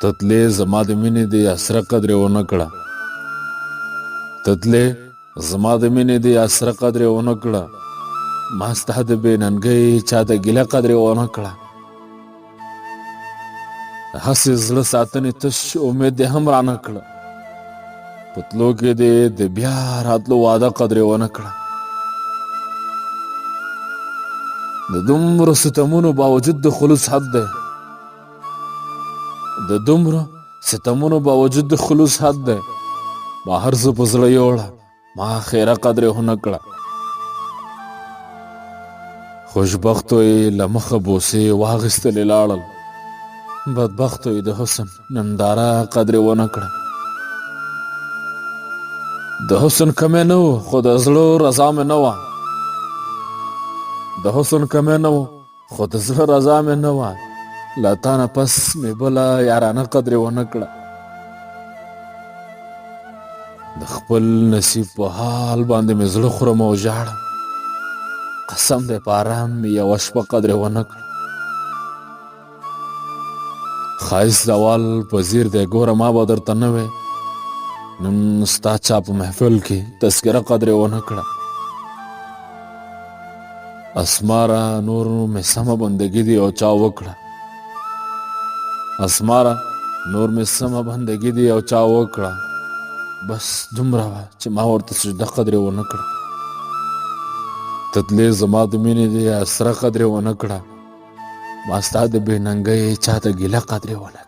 تتلې زما د مینې د اسره قدر ونه کړه تتلې زما د مینې د اسره قدر ونه کړه ما ستا د بې ننګۍ چا د ګیله قدر ونه کړه هسې زړه ساتنې تش امید دې هم رانه کړه په تلو کې دې د بیا راتلو واده قدر ونه کړه د دومره ستمونو باوجود د خلوص حد دی د دومره ستمونو باوجود د خلوص حد دی ما هر څه په زړه یوړه ما خیره قدر ونه کړه خوشبختو یې له مخه بوسې واخیستلې لاړل بدبختو یې د حسن ننداره قدر ونه کړه د حسن کمی نه و خو د زړه رضا مې نه وه د حسن کمی نه و خو د زړه رضا مې نه وه له تا نه پس مې بله یارانه قدر ونه کړه د خپل نصیب په حال باندې مې زړه خورم او ژاړم قسم دی په ارام مې یوه شپه قدر ونه کړه ښایست زوال په ځیر دی ګوره ما به درته نه وی نن ستا چا په محفل کې تذکره قدر ونه کړه اسماره نور مې سمه بندګي دی او چا وکړه اسماره نور مې سمه بندګي دی او چا وکړه بس دومره وه چې ما ورته سجده قدر ونه کړه تتلې زما د مینې د اسره قدر ونه کړه ما ستا د بې ننګۍ چا ته ګیله قدر ونه